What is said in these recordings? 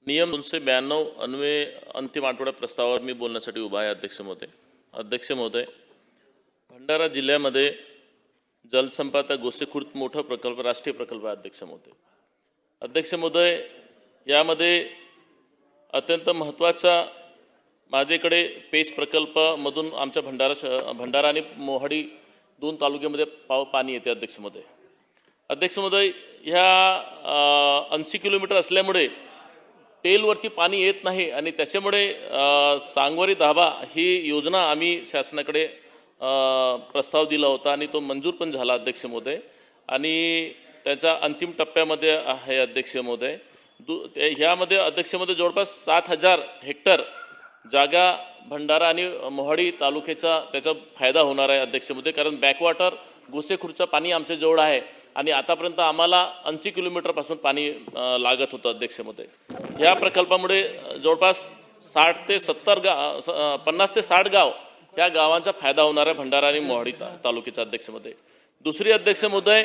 नियम 292 अन्वये अंतिम आठवडा प्रस्तावावर मी बोलण्यासाठी उभा आहे. अध्यक्ष महोदय, भंडारा जिल्ह्यामध्ये जलसंपदा गोसेखुर्द मोठा प्रकल्प, राष्ट्रीय प्रकल्प आहे. अध्यक्ष महोदय, यामध्ये अत्यंत महत्त्वाचा माझ्याकडे पेच प्रकल्पामधून आमच्या भंडारा आणि मोहाडी दोन तालुक्यामध्ये पाणी येते. अध्यक्ष महोदय, ह्या 80 किलोमीटर असल्यामुळे टेलवरती पाणी येत नाही आणि त्याच्यामुळे सांगवारी धाबा ही योजना आम्ही शासनाकडे प्रस्ताव दिला होता आणि तो मंजूर पण झाला. अध्यक्ष महोदय, आणि त्याचा अंतिम टप्प्यामध्ये आहे. अध्यक्ष महोदय, ह्यामध्ये अध्यक्ष महोदय जवळपास 7,000 हेक्टर जागा भंडारा आणि मोहाडी तालुक्याचा त्याचा फायदा होणार आहे. अध्यक्ष महोदय, कारण बॅकवॉटर गोसेखुर्दचं पाणी आमच्या जवळ आहे आणि आतापर्यंत आम्हाला 80 किलोमीटरपासून पाणी लागत होतं. अध्यक्ष महोदय, या प्रकल्पामुळे जवळपास 50 ते 60 गाव या गावांचा फायदा होणार आहे भंडारा आणि मोहाडी तालुक्याचा. अध्यक्ष महोदय, दुसरी अध्यक्ष महोदय,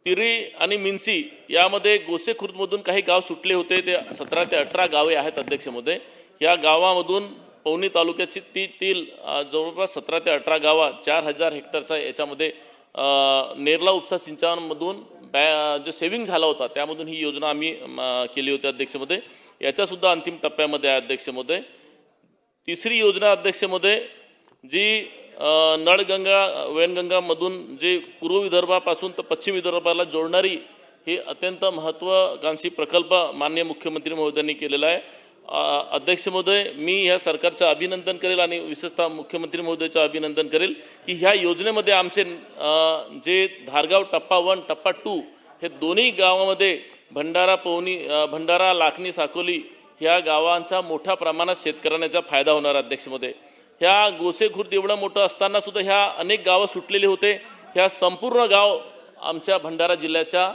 तिरी आणि मिन्सी यामध्ये गोसेखुर्दमधून काही गाव सुटले होते, ते 17 ते 18 गावे आहेत. अध्यक्ष महोदय, या गावामधून पवनी तालुक्याची तील जवळपास 17 ते 18 गावा 4,000 हेक्टरचा याच्यामध्ये नेरला उपसा सिंचनामधून जो सेव्हिंग झाला होता त्यामधून ही योजना आम्ही केली होती. अध्यक्ष महोदय, याच्यासुद्धा अंतिम टप्प्यामध्ये आहे. अध्यक्ष महोदय, तिसरी योजना अध्यक्ष महोदय, जी नळगंगा वैनगंगामधून जे पूर्व विदर्भापासून तर पश्चिम विदर्भाला जोडणारी ही अत्यंत महत्त्वाकांक्षी प्रकल्प माननीय मुख्यमंत्री महोदयांनी केलेला आहे. अध्यक्ष महोदय, मी ह्या सरकारचं अभिनंदन करेल आणि विशेषतः मुख्यमंत्री महोदयाचं अभिनंदन करेल की ह्या योजनेमध्ये आमचे जे धारगाव टप्पा 1 टप्पा 2 हे दोन्ही गावामध्ये भंडारा लाखनी साकोली ह्या गावांचा मोठ्या प्रमाणात शेतकऱ्यांचा फायदा होणार. अध्यक्ष महोदय, ह्या गोसेखुर्द एवढं मोठं असताना सुद्धा ह्या अनेक गावं सुटलेली होते. ह्या संपूर्ण गाव आमच्या भंडारा जिल्ह्याच्या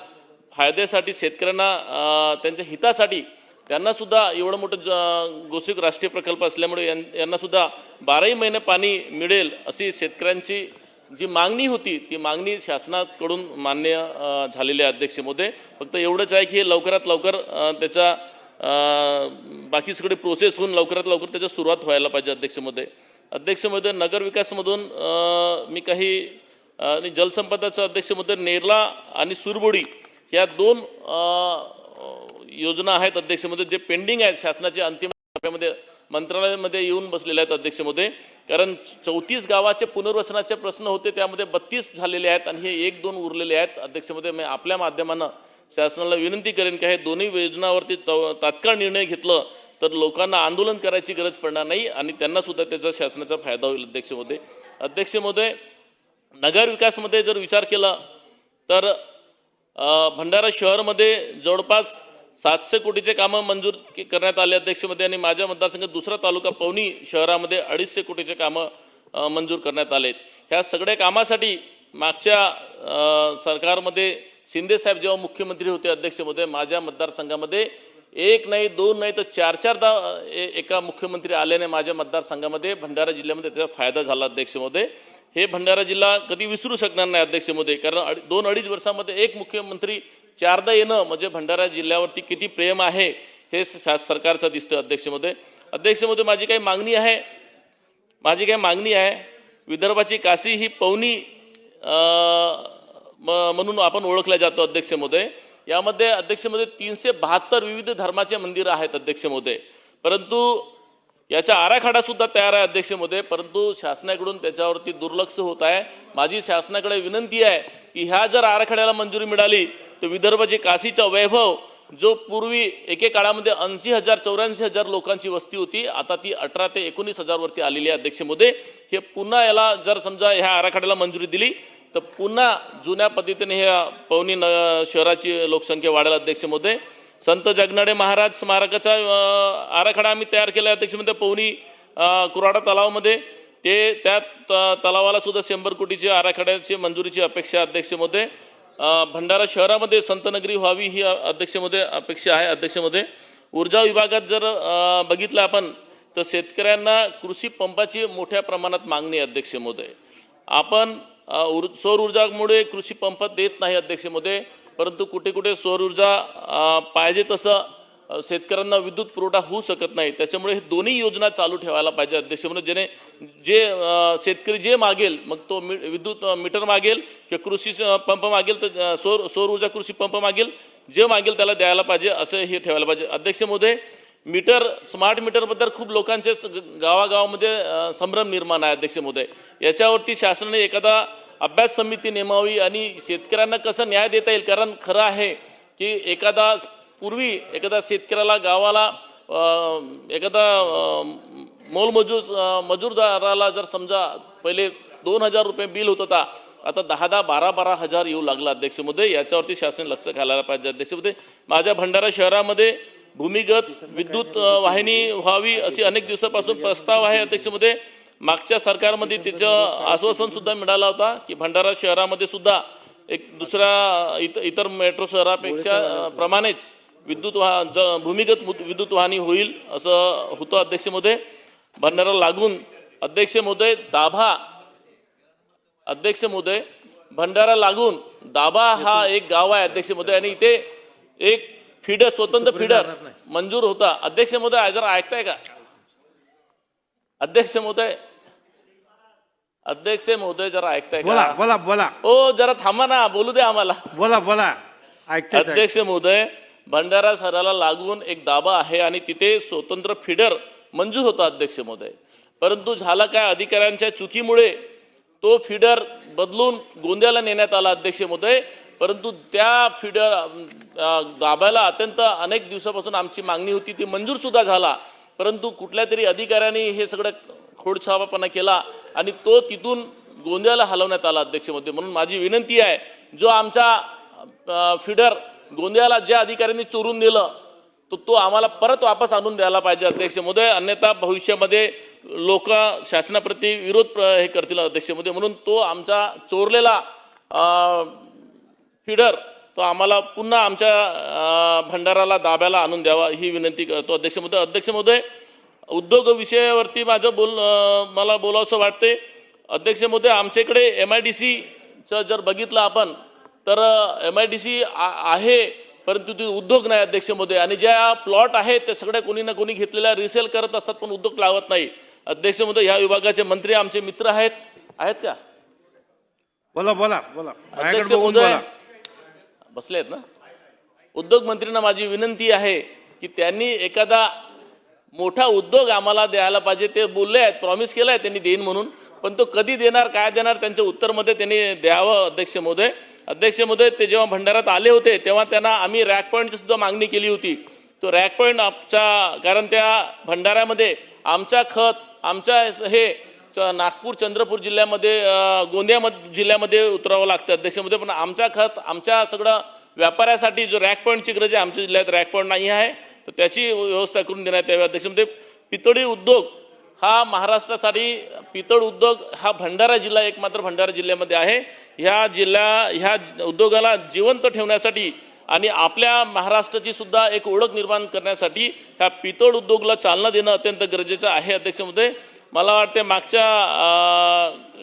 फायद्यासाठी, शेतकऱ्यांना त्यांच्या हितासाठी, त्यांनासुद्धा एवढं मोठं गोसेख राष्ट्रीय प्रकल्प असल्यामुळे यांनासुद्धा 12ही महिने पाणी मिळेल अशी शेतकऱ्यांची जी मागणी होती ती मागणी शासनाकडून मान्य झालेली आहे. अध्यक्ष महोदय, फक्त एवढंच आहे की लवकरात लवकर त्याचा बाकी सगळे प्रोसेस होऊन लवकरात लवकर त्याची सुरुवात व्हायला पाहिजे. अध्यक्ष महोदय, नगरविकासमधून मी काही जलसंपदाचं अध्यक्ष महोदय, नेरला आणि सुरबोडी ह्या दोन योजना आहेत. अध्यक्ष महोदय, जे पेंडिंग आहेत शासनाच्या अंतिम टप्प्यामध्ये मंत्रालयामध्ये येऊन बसलेले आहेत. अध्यक्ष महोदय, कारण 34 गावाचे पुनर्वसनाचे प्रश्न होते, त्यामध्ये 32 झालेले आहेत आणि हे 1-2 उरलेले आहेत. अध्यक्ष महोदय, मी आपल्या माध्यमानं शासनाला विनंती करेन की हे दोन्ही योजनावरती तात्काळ निर्णय घेतलं तर लोकांना आंदोलन करायची गरज पडणार नाही आणि त्यांनासुद्धा त्याचा शासनाचा फायदा होईल. अध्यक्ष महोदय, नगर विकासमध्ये जर विचार केला तर भंडारा शहरामध्ये जवळपास 700 कोटीचे कामं मंजूर करण्यात आले. अध्यक्ष महोदय, आणि माझ्या मतदारसंघात दुसरा तालुका पवनी शहरामध्ये 250 कोटीचे कामं मंजूर करण्यात आलेत. ह्या सगळ्या कामासाठी मागच्या सरकारमध्ये शिंदेसाहेब जेव्हा मुख्यमंत्री होते अध्यक्ष महोदय, माझ्या मतदारसंघामध्ये 1 नाही 2 नाही तर 4-4दा एका मुख्यमंत्री आल्याने माझ्या मतदारसंघामध्ये भंडारा जिल्ह्यामध्ये त्याचा फायदा झाला. अध्यक्ष महोदय, हे भंडारा जिल्हा कधी विसरू शकणार नाही. अध्यक्ष महोदय, कारण 2-2.5 वर्षामध्ये एक मुख्यमंत्री 4दा येणं म्हणजे भंडारा जिल्ह्यावरती किती प्रेम आहे हे सरकारचं दिसतं. अध्यक्ष महोदय, माझी काही मागणी आहे. विदर्भाची काशी ही पवनी म्हणून आपण ओळखल्या जातो. अध्यक्ष महोदय, यामध्ये अध्यक्ष महोदय 372 विविध धर्माचे मंदिरं आहेत. अध्यक्ष महोदय, परंतु याचा आराखडा सुद्धा तयार आहे. अध्यक्ष महोदय, परंतु शासनाकडून त्याच्यावरती दुर्लक्ष होत आहे. माझी शासनाकडे विनंती आहे की ह्या जर आराखड्याला मंजुरी मिळाली तर विदर्भाची काशीचा वैभव, जो पूर्वी एके काळामध्ये 80,000-84,000 लोकांची वस्ती होती, आता ती 18,000 ते 19,000 वरती आलेली आहे. अध्यक्ष महोदय, हे पुन्हा याला जर समजा ह्या आराखड्याला मंजुरी दिली तर पुन्हा जुन्या पद्धतीने ह्या पवनी शहराची लोकसंख्या वाढेल. अध्यक्ष महोदय, संत जगनाडे महाराज स्मारकाचा आराखडा आम्ही तयार केला. अध्यक्ष महोदय, पवनी कुराडा तलावामध्ये त्या तलावाला सुद्धा 100 कोटीची आराखड्याची मंजुरीची अपेक्षा. अध्यक्ष महोदय, भंडारा शहरामध्ये संतनगरी व्हावी ही अध्यक्ष महोदय अपेक्षा आहे. अध्यक्ष महोदय, ऊर्जा विभागात जर बघितलं आपण तर शेतकऱ्यांना कृषी पंपाची मोठ्या प्रमाणात मागणी आहे. अध्यक्ष महोदय, आपण सौर ऊर्जामुळे कृषी पंप देत नाही. अध्यक्ष महोदय, परंतु कुठे कुठे सौर ऊर्जा पाहिजे तसं शेतकऱ्यांना विद्युत पुरवठा होऊ शकत नाही. त्याच्यामुळे हे दोन्ही योजना चालू ठेवायला पाहिजे अध्यक्ष. म्हणून जेणे जे शेतकरी जे मागेल, मग तो विद्युत मीटर मागेल किंवा कृषी पंप मागेल, तर सौर ऊर्जा कृषी पंप मागेल, जे मागेल त्याला द्यायला पाहिजे, असं हे ठेवायला पाहिजे अध्यक्ष महोदय. मीटर, स्मार्ट मीटरबद्दल खूप लोकांचे गावागावामध्ये संभ्रम निर्माण आहे अध्यक्ष महोदय. याच्यावरती शासनाने एखादा अभ्यास समिती नेमावी आणि शेतकऱ्यांना कसं न्याय देता येईल. कारण खरं आहे की पूर्वी एखादा शेतकऱ्याला गावाला एखादा मजूरदाराला जर समजा पहिले 2,000 रुपये बिल होत होता, आता 10,000, 12,000 येऊ लागला अध्यक्ष महोदय. याच्यावरती शासनाने लक्ष घालायला पाहिजे अध्यक्ष महोदय. माझ्या भंडारा शहरामध्ये भूमिगत विद्युत वाहिनी व्हावी अशी अनेक दिवसापासून प्रस्ताव आहे अध्यक्ष महोदय. मागच्या सरकारमध्ये त्याचं आश्वासन सुद्धा मिळालं होता की भंडारा शहरामध्ये सुद्धा एक दुसऱ्या इतर मेट्रो शहरापेक्षा प्रमाणेच भूमिगत विद्युत वाहिनी होईल असं होतं अध्यक्ष महोदय. भंडारा लागून अध्यक्ष महोदय भंडारा लागून दाभा हा एक गाव आहे अध्यक्ष महोदय आणि इथे एक फीडर, स्वतंत्र फीडर मंजूर होता अध्यक्ष महोदय. जरा ऐकताय का अध्यक्ष महोदय? अध्यक्ष महोदय जरा ऐकताय का? बोला बोला. ओ जरा थांबा ना, बोलू दे आम्हाला. बोला ऐकताय. अध्यक्ष महोदय, भंडारा शहराला लागून एक दाबा आहे आणि तिथे स्वतंत्र फीडर मंजूर होता अध्यक्ष महोदय. परंतु झाला काय, अधिकाऱ्यांच्या चुकीमुळे तो फीडर बदलून गोंदियाला नेण्यात आला अध्यक्ष महोदय. परंतु त्या फीडर दाब्याला अत्यंत अनेक दिवसापासून आमची मागणी होती, ती मंजूर सुद्धा झाला. परंतु कुठल्या तरी अधिकाऱ्यांनी हे सगळं खोडसाळपणा केला आणि तो तिथून गोंदियाला हलवण्यात आला अध्यक्ष महोदय. म्हणून माझी विनंती आहे, जो आमचा फीडर गोंदियाला ज्या अधिकाऱ्यांनी चोरून दिलं तो आम्हाला परत वापस आणून द्यायला पाहिजे अध्यक्ष महोदय. अन्यथा भविष्यामध्ये लोक शासनाप्रती विरोध हे करतील अध्यक्ष महोदय. म्हणून तो आमचा चोरलेला फीडर तो आम्हाला पुन्हा आमच्या भंडाराला दाब्याला आणून द्यावा ही विनंती करतो अध्यक्ष महोदय. अध्यक्ष महोदय, उद्योग विषयावरती मला बोलावंसं वाटते अध्यक्ष महोदय. आमच्याकडे MIDCचं जर बघितलं आपण तर MIDC आहे, परंतु ते उद्योग नाही अध्यक्ष महोदय. आणि ज्या प्लॉट आहेत ते सगळ्या कोणी ना कोणी घेतलेल्या रिसेल करत असतात, पण उद्योग लावत नाही अध्यक्ष महोदय. ह्या विभागाचे मंत्री आमचे मित्र आहेत का? बोला. अध्यक्ष महोदय बसले आहेत ना? उद्योग मंत्र्यांना माझी विनंती आहे की त्यांनी एखादा मोठा उद्योग आम्हाला द्यायला पाहिजे. ते बोलले आहेत, प्रॉमिस केलं आहे त्यांनी देईन म्हणून, पण तो कधी देणार, काय देणार, त्यांच्या उत्तरमध्ये त्यांनी द्यावं अध्यक्ष महोदय. अध्यक्ष महोदय, ते जेव्हा भंडारात आले होते तेव्हा त्यांना आम्ही रॅक पॉईंटची सुद्धा मागणी केली होती. तो रॅक पॉईंट कारण त्या भंडाऱ्यामध्ये आमच्या नागपूर, चंद्रपूर जिल्ह्यामध्ये, गोंदिया जिल्ह्यामध्ये उतरावं लागतं अध्यक्ष महोदय. पण आमच्या सगळं व्यापाऱ्यासाठी जो रॅक पॉईंटची गरज आहे, आमच्या जिल्ह्यात रॅक पॉईंट नाही आहे, तर त्याची व्यवस्था करून देण्यात यावी अध्यक्ष महोदय. पितळी उद्योग हा महाराष्ट्रासाठी, पितळ उद्योग हा भंडारा जिल्हा एकमात्र भंडारा जिल्ह्यामध्ये आहे. ह्या उद्योगाला जिवंत ठेवण्यासाठी आणि आपल्या महाराष्ट्राची सुद्धा एक ओळख निर्माण करण्यासाठी ह्या पितळ उद्योगाला चालना देणं अत्यंत गरजेचं आहे अध्यक्ष महोदय. मला वाटते मागच्या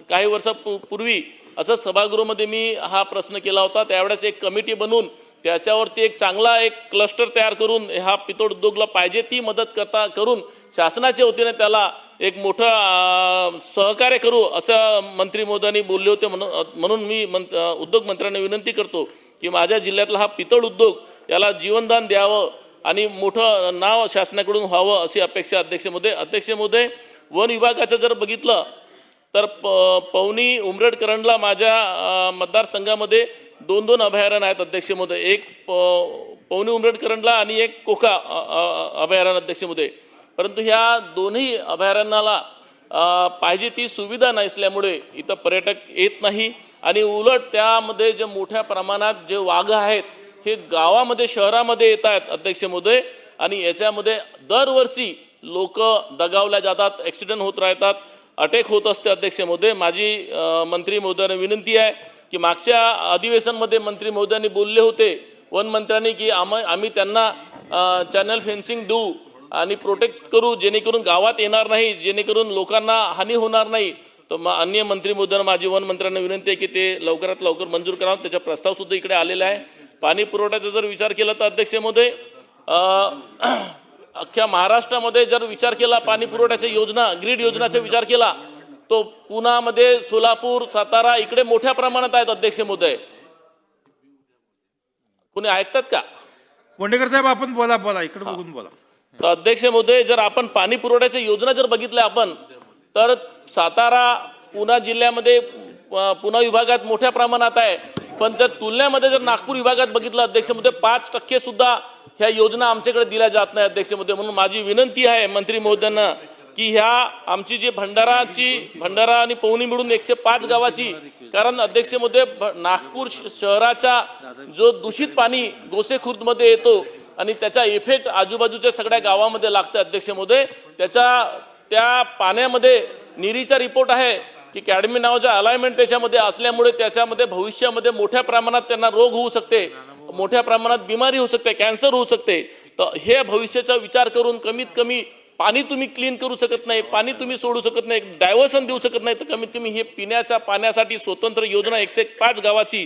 काही वर्षापूर्वी असं सभागृहामध्ये मी हा प्रश्न केला होता. त्यावेळेस एक कमिटी बनवून त्याच्यावरती एक चांगला क्लस्टर तयार करून ह्या पितळ उद्योगाला पाहिजे ती मदत करून शासनाच्या वतीने त्याला एक मोठं सहकार्य करू असं मंत्री महोदयांनी बोलले होते. म्हणून मी उद्योग मंत्र्यांना विनंती करतो की माझ्या जिल्ह्यातला हा पितळ उद्योग याला जीवनदान द्यावं आणि मोठं नाव शासनाकडून व्हावं अशी अपेक्षा अध्यक्ष महोदय. अध्यक्ष महोदय, वन विभागाचं जर बघितलं तर पवनी, उमरेड, करंडला माझ्या मतदारसंघामध्ये 2 अभयारण्य आहेत अध्यक्ष महोदय. एक पवनी, उमरेड, करंडला आणि एक कोका अभयारण्य अध्यक्ष महोदय. परंतु ह्या दोन्ही अभयारण्याला पाहिजे ती सुविधा नसल्यामुळे इथं पर्यटक येत नाही आणि उलट त्यामध्ये जे मोठ्या प्रमाणात जे वाघ आहेत हे गावामध्ये, शहरामध्ये येत आहेत अध्यक्ष महोदय. आणि याच्यामध्ये दरवर्षी लोक दगावल्या जातात, ॲक्सिडेंट होत राहतात, अटॅक होत असते अध्यक्ष महोदय. माझी मंत्री महोदयांना विनंती आहे की मागच्या अधिवेशनमध्ये मंत्री महोदयांनी बोलले होते वन मंत्र्यांनी की आम्ही त्यांना चॅनल फेन्सिंग देऊ आणि प्रोटेक्ट करू जेणेकरून गावात येणार नाही, जेणेकरून लोकांना हानी होणार नाही. तर अन्य मंत्री महोदयांना माझी वन मंत्र्यांना विनंती आहे की ते लवकरात लवकर मंजूर करावं. त्याचा प्रस्ताव सुद्धा इकडे आलेला आहे. पाणी पुरवठ्याचा जर विचार केला तर अध्यक्ष महोदय अख्ख्या महाराष्ट्रामध्ये जर विचार केला पाणी पुरवठ्याच्या योजना ग्रीड योजनाचा विचार केला तो पुण्यामध्ये सोलापूर सातारा इकडे मोठ्या प्रमाणात आहेत अध्यक्ष महोदय. कोणी ऐकतात का? कोंडेकर साहेब आपण बोला बोला इकडे बघून बोला. तर अध्यक्ष महोदय जर आपण पाणी पुरवठ्याच्या योजना जर बघितल्या आपण तर सातारा पुणे जिल्ह्यामध्ये पुणे विभागात मोठ्या प्रमाणात आहे. पण जर तुलनेमध्ये जर नागपूर विभागात बघितलं अध्यक्ष महोदय 5% सुद्धा ह्या योजना आमच्याकडे दिल्या जात नाही अध्यक्ष महोदय. म्हणून माझी विनंती आहे मंत्री महोदयांना की ह्या आमची जी भंडारा आणि पवनी मिळून 105 गावाची कारण अध्यक्ष महोदय नागपूर शहराचा जो दूषित पाणी गोसेखुर्दमध्ये येतो आणि त्याचा इफेक्ट आजूबाजूच्या सगळ्या गावामध्ये लागतं अध्यक्ष महोदय. त्या पाण्यामध्ये निरीचा रिपोर्ट आहे की कॅडमी नावाचा अलाइनमेंट त्याच्यामध्ये असल्यामुळे त्याच्यामध्ये भविष्यामध्ये मोठ्या प्रमाणात त्यांना रोग होऊ शकते, मोठ्या प्रमाणात बिमारी होऊ शकते, कॅन्सर होऊ शकते. तर हे भविष्याचा विचार करून कमीत कमी पाणी तुम्ही क्लीन करू शकत नाही, पाणी तुम्ही सोडू शकत नाही, डायव्हर्शन देऊ शकत नाही, तर कमीत कमी हे पिण्याच्या पाण्यासाठी स्वतंत्र योजना 105 गावाची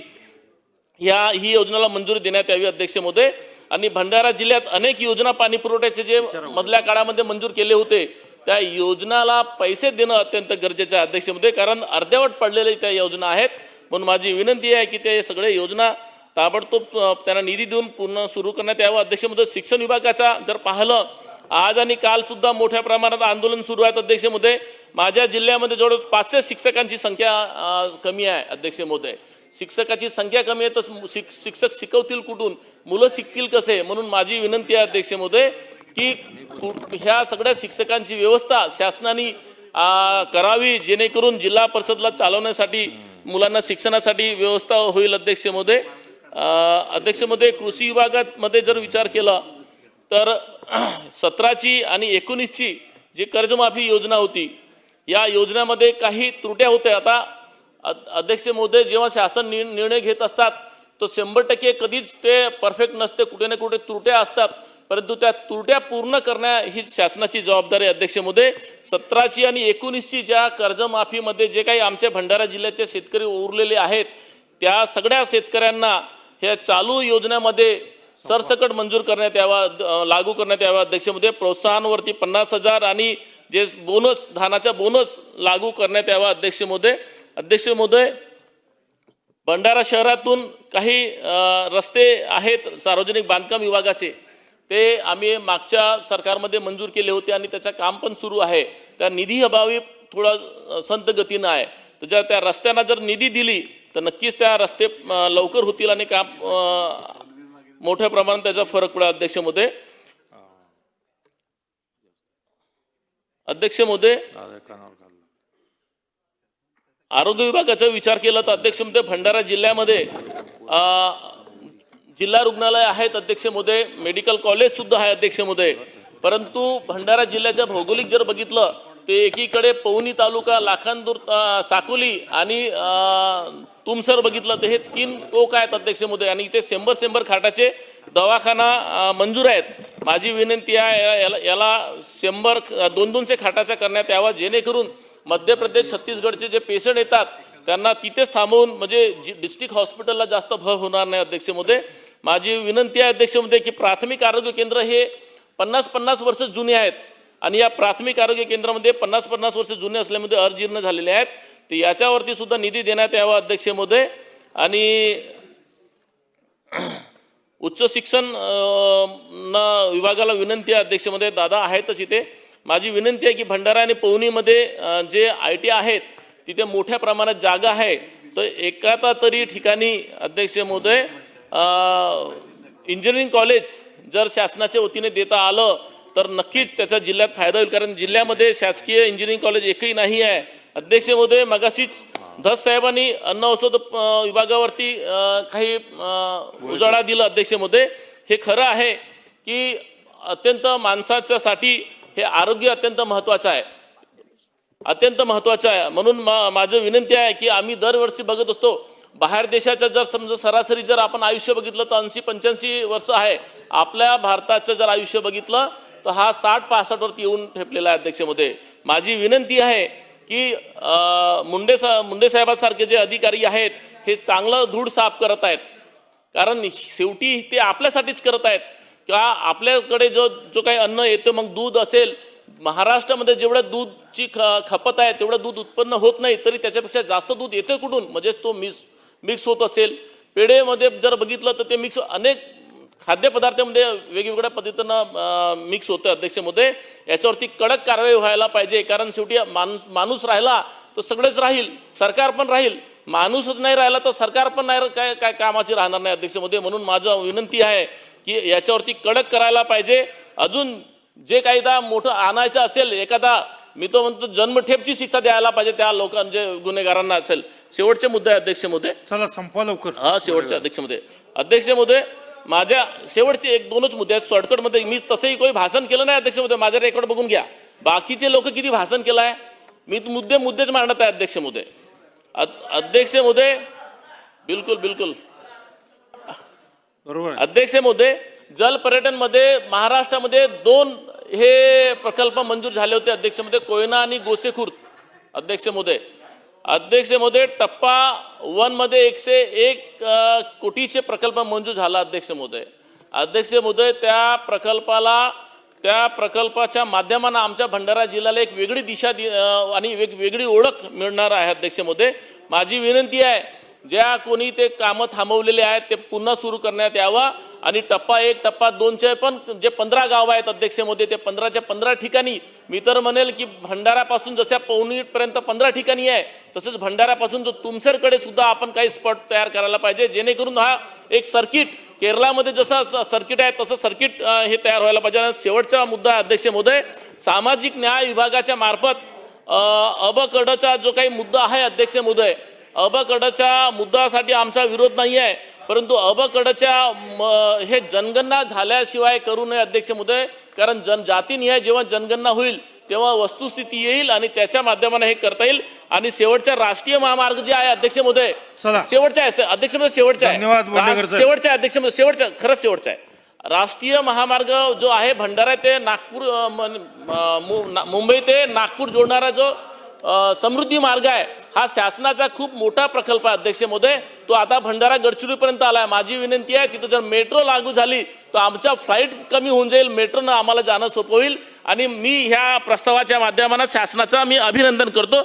ही योजनेला मंजुरी देण्यात यावी अध्यक्ष महोदय. आणि भंडारा जिल्ह्यात अनेक योजना पाणी पुरवठ्याचे जे मधल्या काळामध्ये मंजूर केले होते त्या योजनाला पैसे देणं अत्यंत गरजेचं आहे अध्यक्ष महोदय. कारण अर्ध्यावट पडलेल्या त्या योजना आहेत. म्हणून माझी विनंती आहे की ते सगळे योजना ताबडतोब त्यांना निधी देऊन पूर्ण सुरू करण्यात यावं अध्यक्ष महोदय. शिक्षण विभागाचा जर पाहिलं आज आणि काल सुद्धा मोठ्या प्रमाणात आंदोलन सुरू आहेत अध्यक्ष महोदय. माझ्या जिल्ह्यामध्ये जवळपास 500 शिक्षकांची संख्या कमी आहे अध्यक्ष महोदय. शिक्षकाची संख्या कमी आहे तर शिक्षक शिकवतील कुठून, मुलं शिकतील कसे. म्हणून माझी विनंती आहे अध्यक्ष महोदय की ह्या सगळ्या शिक्षकांची व्यवस्था शासनाने करावी जेणेकरून जिल्हा परिषदला चालवण्यासाठी मुलांना शिक्षणासाठी व्यवस्था होईल अध्यक्ष महोदय. अध्यक्ष महोदय कृषी विभागात मध्ये जर विचार केला तर 17ची आणि 19ची जी कर्जमाफी योजना होती या योजनेमध्ये काही त्रुट्या होत्या. आता अध्यक्ष महोदय जेव्हा शासन निर्णय घेत असतात तो 100% कधीच ते परफेक्ट नसते, कुठे ना कुठे त्रुट्या असतात. परंतु त्या त्रुट्या पूर्ण करण्या ही शासनाची जबाबदारी अध्यक्ष महोदय. 17ची आणि 19ची ज्या कर्जमाफीमध्ये जे काही आमच्या भंडारा जिल्ह्याचे शेतकरी उरलेले आहेत त्या सगळ्या शेतकऱ्यांना ह्या चालू योजनेमध्ये सरसकट मंजूर करण्यात यावा, लागू करण्यात यावा अध्यक्ष महोदय. प्रोत्साहनवरती 50,000 आणि जे बोनस धानाचा बोनस लागू करण्यात यावा अध्यक्ष महोदय. अध्यक्ष महोदय भंडारा शहरातून काही रस्ते आहेत सार्वजनिक बांधकाम विभागाचे ते आम्ही मागच्या सरकारमध्ये मंजूर केले होते आणि त्याचं काम पण सुरू आहे. त्या निधी अभावी थोडा संत गतीनं आहे. तर जर त्या रस्त्यांना जर निधी दिली तर नक्कीच त्या रस्ते लवकर होतील आणि काम मोठ्या प्रमाणात त्याचा फरक पडेल अध्यक्ष महोदय. अध्यक्ष महोदय आरोग्य विभागाचा विचार केला तर अध्यक्ष महोदय भंडारा जिल्ह्यामध्ये जिल्हा रुग्णालय आहेत अध्यक्ष महोदय, मेडिकल कॉलेज सुद्धा आहे अध्यक्ष महोदय. परंतु भंडारा जिल्ह्याच्या भौगोलिक जर बघितलं ते एकीकडे पवनी तालुका, लाखांदूर, साकोली आणि तुमसर बघितलं तर हे 3 टोक आहेत अध्यक्ष महोदय. आणि इथे 100 खाटाचे दवाखाना मंजूर आहेत. माझी विनंती आहे याला 200 खाटाचा करण्यात यावा जेणेकरून मध्य प्रदेश छत्तीसगडचे जे पेशंट येतात त्यांना तिथेच थांबवून म्हणजे डिस्ट्रिक्ट हॉस्पिटलला जास्त भर होणार नाही अध्यक्ष महोदय. माझी विनंती आहे अध्यक्ष महोदय की प्राथमिक आरोग्य केंद्र हे 50-50 वर्ष जुने आहेत आणि या प्राथमिक आरोग्य केंद्रामध्ये 50-50 वर्ष जुने असल्यामुळे अजीर्ण झालेले आहेत. तर याच्यावरती सुद्धा निधी देण्यात यावा अध्यक्ष महोदय. आणि उच्च शिक्षण विभागाला विनंती आहे अध्यक्ष महोदय, दादा आहेतच इथे. माझी विनंती आहे की भंडारा आणि पवनीमध्ये जे IT आहेत तिथे मोठ्या प्रमाणात जागा आहे. तर एखादा तरी ठिकाणी अध्यक्ष महोदय इंजिनिअरिंग कॉलेज जर शासनाच्या वतीने देता आलं तर नक्कीच त्याचा जिल्ह्यात फायदा होईल. कारण जिल्ह्यामध्ये शासकीय इंजिनिअरिंग कॉलेज एकही नाही आहे अध्यक्ष महोदय. मगाशीच धस साहेबांनी अन्न औषध विभागावरती काही उजाळा दिला अध्यक्ष महोदय. हे खरं आहे की अत्यंत माणसाच्यासाठी हे आरोग्य अत्यंत महत्त्वाचं आहे, अत्यंत महत्त्वाचं आहे. म्हणून माझं विनंती आहे की आम्ही दरवर्षी बघत असतो बाहेर देशाचं जर समजा सरासरी जर आपण आयुष्य बघितलं तर 80-85 वर्ष आहे. आपल्या भारताचं जर आयुष्य बघितलं तर हा 60-65 वरती येऊन ठेपलेला आहे अध्यक्ष महोदय. माझी विनंती आहे की मुंडे साहेबांसारखे जे अधिकारी आहेत हे चांगलं धूळ साफ करत आहेत. कारण शेवटी ते आपल्यासाठीच करत आहेत का आपल्याकडे जो काही अन्न येतं, मग दूध असेल, महाराष्ट्रामध्ये जेवढं दूधची खपत आहे तेवढं दूध उत्पन्न होत नाही, तरी त्याच्यापेक्षा जास्त दूध येतं कुठून? म्हणजेच तो मिक्स होत असेल. पेढेमध्ये जर बघितलं तर ते मिक्स अनेक खाद्यपदार्थामध्ये वेगवेगळ्या पद्धतीनं मिक्स होतं. अध्यक्ष महोदय, याच्यावरती कडक कारवाई व्हायला पाहिजे, कारण शेवटी माणूस राहिला तर सगळेच राहील, सरकार पण राहील. माणूसच नाही राहिला तर सरकार पण नाही काय कामाची राहणार नाही. अध्यक्ष महोदय, म्हणून माझं विनंती आहे की याच्यावरती कडक करायला पाहिजे. अजून जे कायदा मोठं आणायचं असेल, एखादा मी तो म्हणतो जन्मठेपची शिक्षा द्यायला पाहिजे त्या लोकांचे गुन्हेगारांना असेल. शेवटचे मुद्दे आहे अध्यक्ष महोदय. चला संपवा लवकर. हा, शेवटचे अध्यक्ष महोदय. अध्यक्ष महोदय, माझ्या शेवटचे एक दोनच मुद्दे आहेत शॉर्टकटमध्ये. मी तसंही काही भाषण केलं नाही अध्यक्ष महोदय, माझ्या रेकॉर्ड बघून घ्या. बाकीचे लोक किती भाषण केलं आहे. मी मुद्देच मांडत आहे अध्यक्ष महोदय. अध्यक्ष महोदय, बिलकुल बरोबर. अध्यक्ष महोदय, जल पर्यटनमध्ये महाराष्ट्रामध्ये 2 हे प्रकल्प मंजूर झाले होते अध्यक्ष महोदय, कोयना आणि गोसेखुर्द. अध्यक्ष महोदय, टप्पा 1 मध्ये 101 कोटीचे प्रकल्प मंजूर झाला अध्यक्ष महोदय. त्या प्रकल्पाच्या माध्यमानं आमच्या भंडारा जिल्ह्याला एक वेगळी दिशा आणि वेगळी ओळख मिळणार आहे. अध्यक्ष महोदय, माझी विनंती आहे, ज्या कोणी ते कामं थांबवलेले आहेत ते पुन्हा सुरू करण्यात यावा. आणि टप्पा 1 टप्पा 2चे पण जे 15 गाव आहेत अध्यक्ष महोदय, ते 15च्या 15 ठिकाणी मी तर म्हणेल की भंडारापासून जशा पवनीपर्यंत 15 ठिकाणी आहे, तसंच भंडारापासून जो तुमसरकडे सुद्धा आपण काही स्पॉट तयार करायला पाहिजे, जेणेकरून हा एक सर्किट केरळामध्ये जसं सर्किट आहे तसं सर्किट हे तयार व्हायला पाहिजे. आणि शेवटचा मुद्दा अध्यक्ष महोदय, सामाजिक न्याय विभागाच्या मार्फत अबकडचा जो काही मुद्दा आहे अध्यक्ष महोदय, अबकडच्या मुद्द्यासाठी आमचा विरोध नाही आहे, परंतु अबकडच्या हे जनगणना झाल्याशिवाय करू नये अध्यक्ष महोदय. कारण जातीनिहाय जेव्हा जनगणना होईल तेव्हा वस्तुस्थिती येईल आणि त्याच्या माध्यमाने हे करता येईल. आणि शेवटचा राष्ट्रीय महामार्ग जे आहे अध्यक्ष महोदय, शेवटचा आहे अध्यक्ष महोदय, शेवटचा आहे अध्यक्ष महोदय, खरंच शेवटचा आहे. राष्ट्रीय महामार्ग जो आहे भंडारा ते नागपूर, मुंबई ते नागपूर जोडणारा जो समृद्धी मार्ग आहे, हा शासनाचा खूप मोठा प्रकल्प आहे अध्यक्ष महोदय. तो आता भंडारा गडचिरोलीपर्यंत आला आहे. माझी विनंती आहे, तिथं जर मेट्रो लागू झाली तर आमच्या फ्लाईट कमी होऊन जाईल, मेट्रोनं आम्हाला जाणं सोपं होईल. आणि मी ह्या प्रस्तावाच्या माध्यमानं शासनाचा मी अभिनंदन करतो.